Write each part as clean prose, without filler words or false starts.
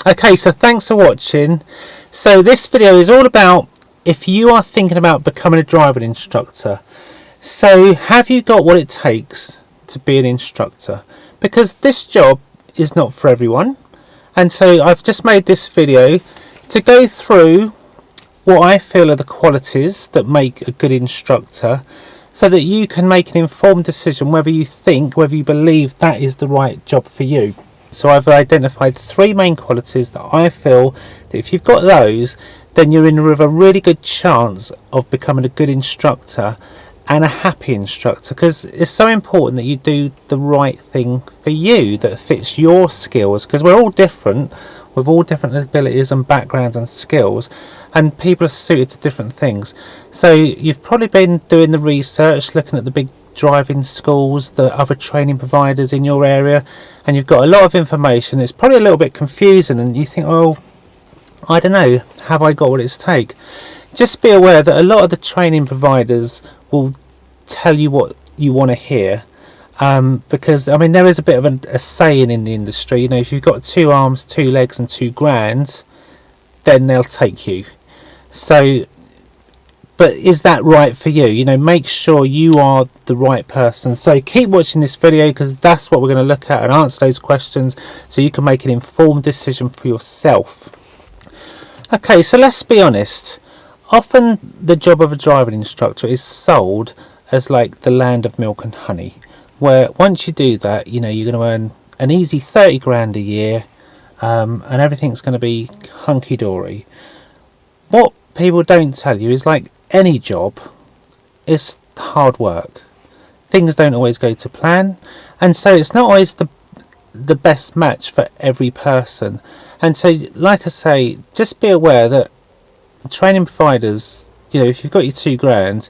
Okay, so thanks for watching. So this video is all about if you are thinking about becoming a driving instructor. So have you got what it takes to be an instructor? Because this job is not for everyone. And so I've just made this video to go through what I feel are the qualities that make a good instructor, so that you can make an informed decision whether you believe that is the right job for you. So I've identified 3 main qualities that I feel that if you've got those, then you're in with a really good chance of becoming a good instructor and a happy instructor, because it's so important that you do the right thing for you that fits your skills, because we're all different with all different abilities and backgrounds and skills, and people are suited to different things. So you've probably been doing the research, looking at the big driving schools, the other training providers in your area, and you've got a lot of information. It's probably a little bit confusing and you think, oh, I don't know, have I got what it's take? Just be aware that a lot of the training providers will tell you what you want to hear, because I mean there is a bit of a saying in the industry, you know, if you've got 2 arms, 2 legs and 2 grand, then they'll take you. So but is that right for you? You know, make sure you are the right person. So keep watching this video, because that's what we're going to look at and answer those questions so you can make an informed decision for yourself. Okay, so let's be honest. Often the job of a driving instructor is sold as like the land of milk and honey, where once you do that, you know, you're going to earn an easy 30 grand a year, and everything's going to be hunky-dory. What people don't tell you is, like any job, it's hard work. Things don't always go to plan, and so it's not always the best match for every person. And so, like I say, just be aware that training providers, you know, if you've got your 2 grand,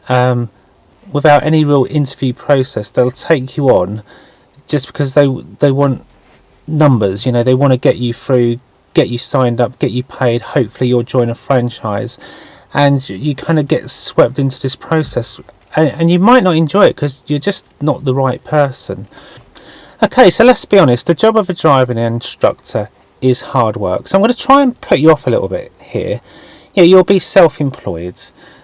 without any real interview process, they'll take you on just because they want numbers. You know, they want to get you through, get you signed up, get you paid. Hopefully you'll join a franchise, and you kind of get swept into this process, and you might not enjoy it because you're just not the right person. Okay, so let's be honest, the job of a driving instructor is hard work. So I'm going to try and put you off a little bit here. Yeah, you'll be self-employed,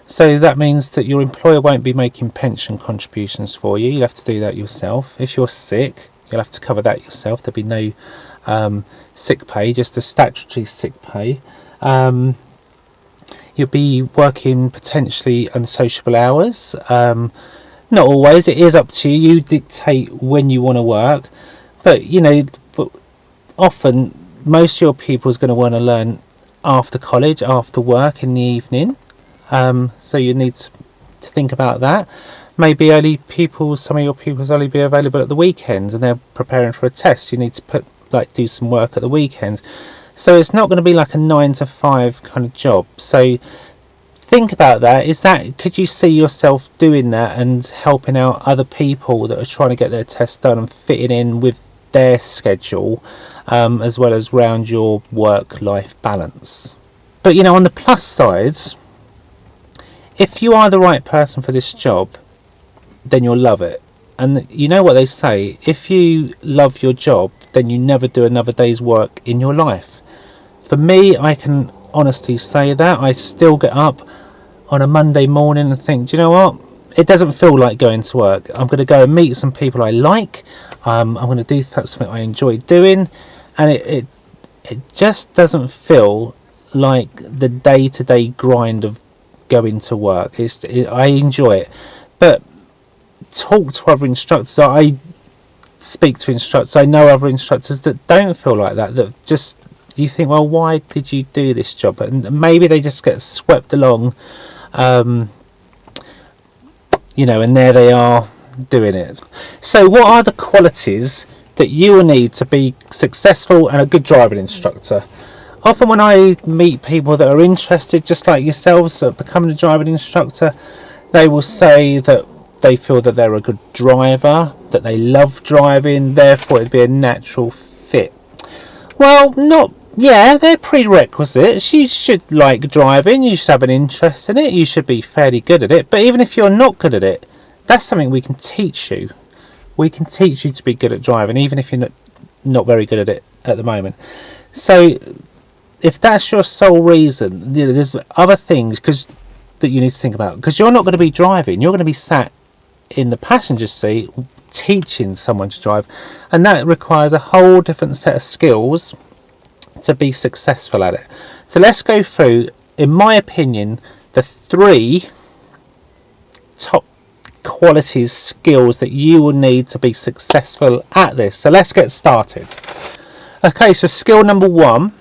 so that means that your employer won't be making pension contributions for you. You'll have to do that yourself. If you're sick, you'll have to cover that yourself. There'll be no sick pay, just a statutory sick pay. You'll be working potentially unsociable hours. Not always, it is up to you. You dictate when you want to work, but you know, often most of your people is going to want to learn after college, after work, in the evening. So you need to think about that. Maybe some of your pupils only be available at the weekends, and they're preparing for a test. You need to do some work at the weekend. So it's not going to be like a 9 to 5 kind of job. So think about that. Could you see yourself doing that and helping out other people that are trying to get their test done and fitting in with their schedule, as well as round your work-life balance? But you know, on the plus side, if you are the right person for this job, then you'll love it. And you know what they say, if you love your job, then you never do another day's work in your life. For me, I can honestly say that. I still get up on a Monday morning and think, do you know what? It doesn't feel like going to work. I'm going to go and meet some people I like. I'm going to do something I enjoy doing. And it just doesn't feel like the day-to-day grind of going to work. I enjoy it. But talk to other instructors. I speak to instructors. I know other instructors that don't feel like that. That just, you think, well, why did you do this job? And maybe they just get swept along, you know, and there they are doing it. So what are the qualities that you will need to be successful and a good driving instructor? Often when I meet people that are interested, just like yourselves, at becoming a driving instructor, they will say that they feel that they're a good driver, that they love driving, therefore it'd be a natural fit. Well, they're prerequisites. You should like driving, you should have an interest in it, you should be fairly good at it. But even if you're not good at it, that's something we can teach you. We can teach you to be good at driving, even if you're not very good at it at the moment. So if that's your sole reason, there's other things that you need to think about, because you're not going to be driving, you're going to be sat in the passenger seat teaching someone to drive, and that requires a whole different set of skills to be successful at it. So let's go through, in my opinion, the 3 top qualities, skills that you will need to be successful at this. So let's get started. Okay, so skill number 1,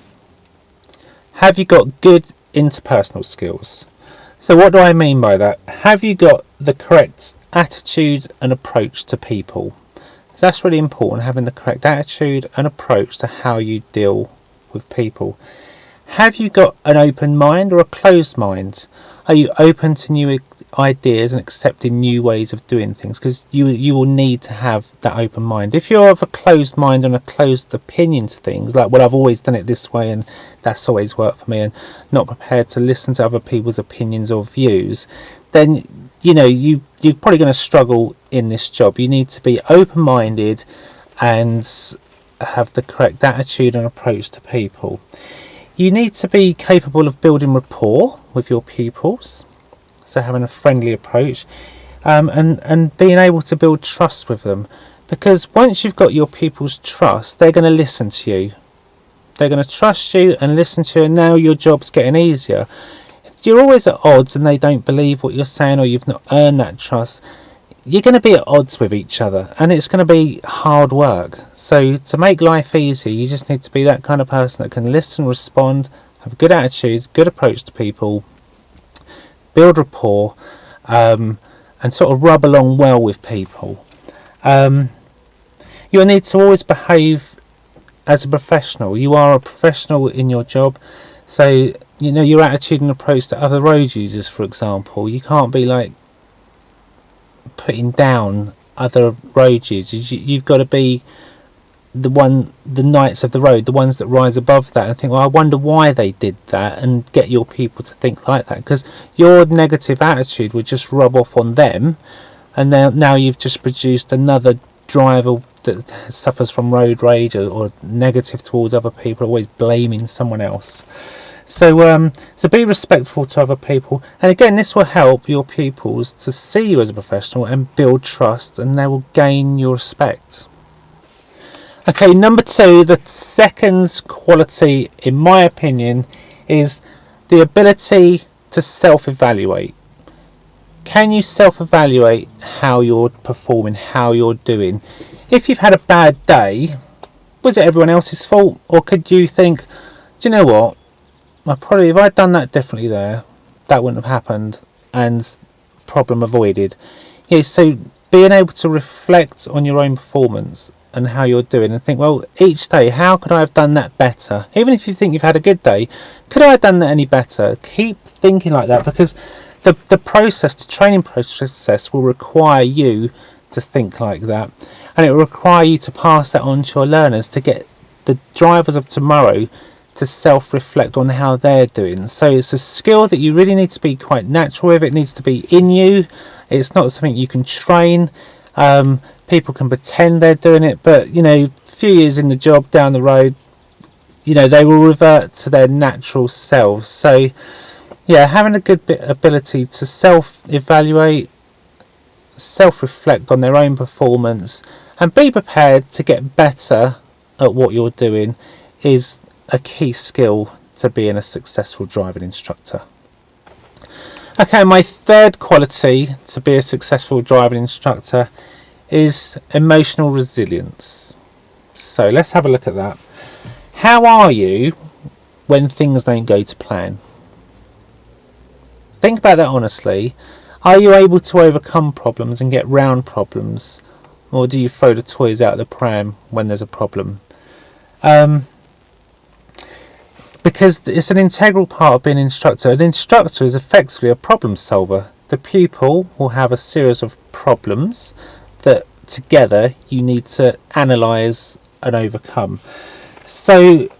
have you got good interpersonal skills? So what do I mean by that? Have you got the correct attitude and approach to people? So that's really important, having the correct attitude and approach to how you deal with people. Have you got an open mind or a closed mind? Are you open to new ideas and accepting new ways of doing things? Because you will need to have that open mind. If you're of a closed mind and a closed opinion to things, like, well, I've always done it this way and that's always worked for me, and not prepared to listen to other people's opinions or views, then you're probably going to struggle in this job. You need to be open-minded and have the correct attitude and approach to people. You need to be capable of building rapport with your pupils, so having a friendly approach, and being able to build trust with them, because once you've got your pupils' trust, they're going to listen to you. They're going to trust you and listen to you, and now your job's getting easier. If you're always at odds and they don't believe what you're saying, or you've not earned that trust, you're going to be at odds with each other, and it's going to be hard work. So to make life easier, you just need to be that kind of person that can listen, respond, have a good attitude, good approach to people, build rapport, and sort of rub along well with people. You'll need to always behave as a professional. You are a professional in your job, so your attitude and approach to other road users, for example. You can't be like putting down other road users. You've got to be the knights of the road, the ones that rise above that and think, well, I wonder why they did that, and get your people to think like that, because your negative attitude would just rub off on them, and now you've just produced another driver that suffers from road rage or negative towards other people, always blaming someone else. So be respectful to other people, and again, this will help your pupils to see you as a professional and build trust, and they will gain your respect. Okay, number 2, the second quality, in my opinion, is the ability to self-evaluate. Can you self-evaluate how you're performing, how you're doing? If you've had a bad day, was it everyone else's fault, or could you think, do you know what? If I'd done that differently there, that wouldn't have happened, and problem avoided. So being able to reflect on your own performance and how you're doing, and think, well, each day, how could I have done that better? Even if you think you've had a good day, could I have done that any better? Keep thinking like that, because the training process will require you to think like that, and it will require you to pass that on to your learners, to get the drivers of tomorrow to self-reflect on how they're doing. So it's a skill that you really need to be quite natural with. It needs to be in you. It's not something you can train. People can pretend they're doing it, but a few years in the job down the road, they will revert to their natural selves. So having a good ability to self-evaluate, self-reflect on their own performance, and be prepared to get better at what you're doing is a key skill to being a successful driving instructor. Okay, my third quality to be a successful driving instructor is emotional resilience. So let's have a look at that. How are you when things don't go to plan? Think about that honestly. Are you able to overcome problems and get round problems, or do you throw the toys out of the pram when there's a problem? Because it's an integral part of being an instructor. An instructor is effectively a problem solver. The pupil will have a series of problems that together you need to analyse and overcome. So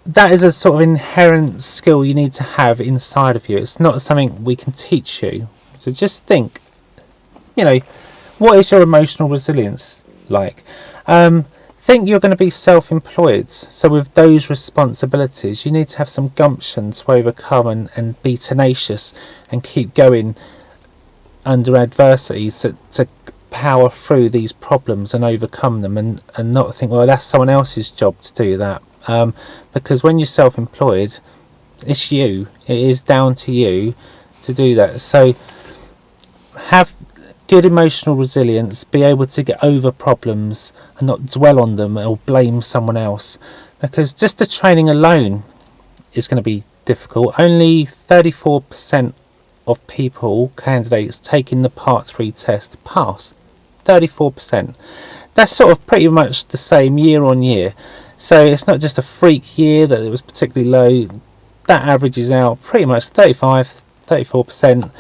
that is a sort of inherent skill you need to have inside of you. It's not something we can teach you. So just think, what is your emotional resilience like? think you're going to be self-employed, so with those responsibilities you need to have some gumption to overcome and be tenacious and keep going under adversity to power through these problems and overcome them, and not think, well, that's someone else's job to do that, because when you're self-employed, it's you, it is down to you to do that. So have good emotional resilience, be able to get over problems and not dwell on them or blame someone else, because just the training alone is going to be difficult. Only 34% of candidates taking the part 3 test pass. 34%. That's sort of pretty much the same year on year, so it's not just a freak year that it was particularly low. That averages out pretty much 34%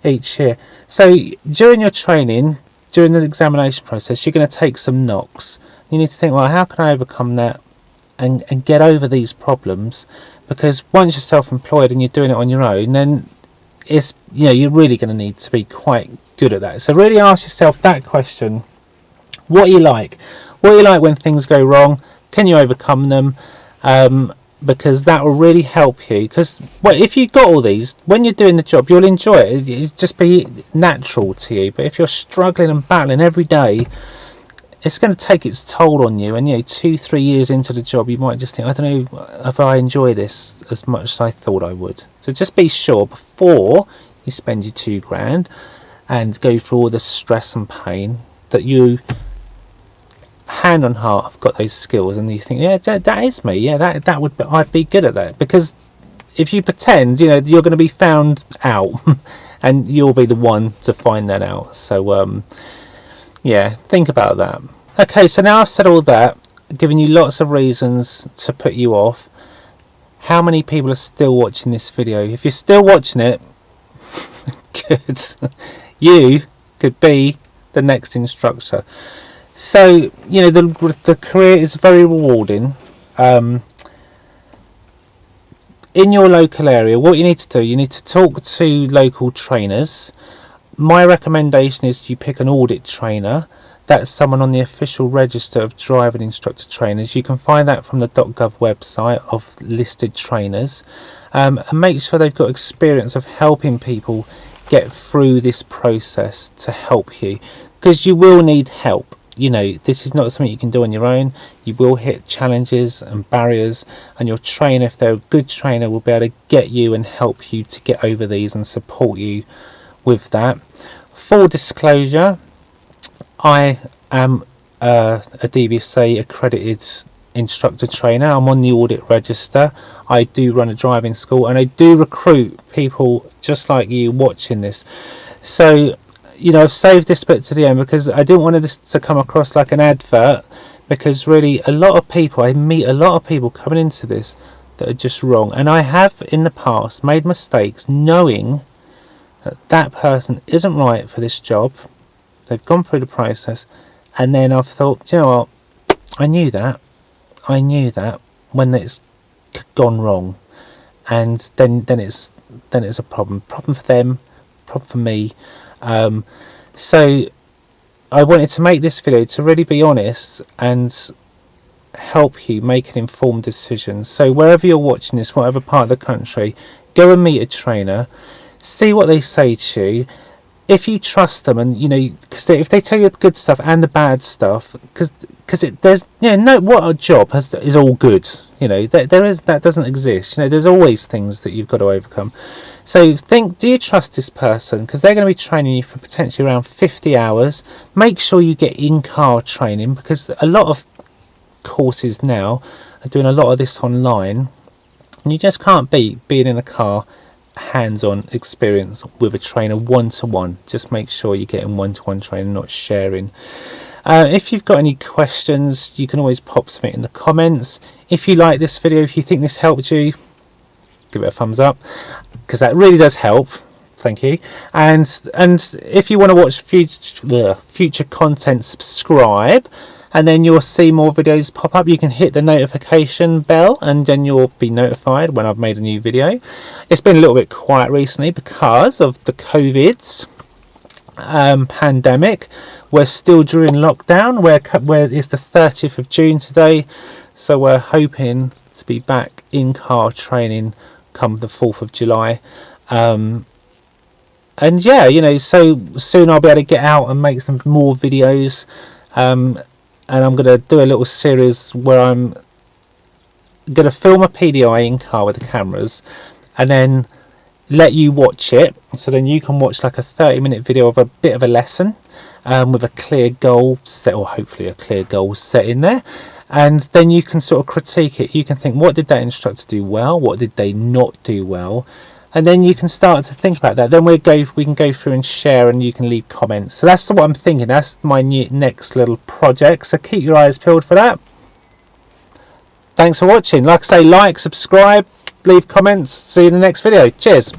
each year. So during your training, during the examination process, you're going to take some knocks. You need to think, well, how can I overcome that and get over these problems? Because once you're self-employed and you're doing it on your own, then it's, you know, you're really going to need to be quite good at that. So really ask yourself that question: what are you like? What are you like when things go wrong? Can you overcome them? Because that will really help you. Because if you've got all these, when you're doing the job, you'll enjoy it. It'll just be natural to you. But if you're struggling and battling every day, it's going to take its toll on you. And 2-3 years into the job, you might just think, I don't know if I enjoy this as much as I thought I would. So just be sure before you spend your $2,000 and go through all the stress and pain, that you, hand on heart, have got those skills, and you think, yeah, that is me. Yeah, I'd be good at that. Because if you pretend, you're going to be found out, and you'll be the one to find that out. So yeah, think about that. Okay, so now I've said all that, giving you lots of reasons to put you off. How many people are still watching this video? If you're still watching it, good. You could be the next instructor. So the career is very rewarding. In your local area, what you need to do, you need to talk to local trainers. My recommendation is you pick an ORDIT trainer. That's someone on the official register of Driving Instructor Trainers. You can find that from the .gov website of listed trainers, and make sure they've got experience of helping people get through this process to help you, because you will need help. This is not something you can do on your own. You will hit challenges and barriers, and your trainer, if they're a good trainer, will be able to get you and help you to get over these and support you with that. Full disclosure, I am a DVSA accredited instructor trainer. I'm on the ORDIT register. I do run a driving school, and I do recruit people just like you watching this. So I've saved this bit to the end because I didn't want this to come across like an advert, because really I meet a lot of people coming into this that are just wrong, and I have in the past made mistakes knowing that person isn't right for this job. They've gone through the process, and then I've thought, you know what, I knew that when it's gone wrong, and then it's a problem for them, problem for me. So I wanted to make this video to really be honest and help you make an informed decision. So wherever you're watching this, whatever part of the country, go and meet a trainer, see what they say to you. If you trust them, and because if they tell you the good stuff and the bad stuff, because there's what a job is all good. That doesn't exist. There's always things that you've got to overcome. So think, do you trust this person? Because they're going to be training you for potentially around 50 hours. Make sure you get in-car training, because a lot of courses now are doing a lot of this online, and you just can't beat being in a car, hands-on experience with a trainer, one-to-one. Just make sure you're getting one-to-one training, not sharing. If you've got any questions, you can always pop something in the comments. If you like this video, if you think this helped you, give it a thumbs up, because that really does help. Thank you. And if you want to watch future content, subscribe, and then you'll see more videos pop up. You can hit the notification bell, and then you'll be notified when I've made a new video. It's been a little bit quiet recently because of the COVIDs, pandemic. We're still during lockdown, where it's the 30th of June today, so we're hoping to be back in car training come the 4th of July. And yeah, you know, so soon I'll be able to get out and make some more videos, and I'm going to do a little series where I'm going to film a PDI in car with the cameras and then let you watch it, so then you can watch like a 30-minute video of a bit of a lesson, with a clear goal set, or hopefully a clear goal set in there, and then you can sort of critique it. You can think, what did that instructor do well, what did they not do well, and then you can start to think about that. Then we can go through and share, and you can leave comments. So that's what I'm thinking. That's my next little project, so keep your eyes peeled for that. Thanks for watching. Like I say, like, subscribe, leave comments. See you in the next video. Cheers.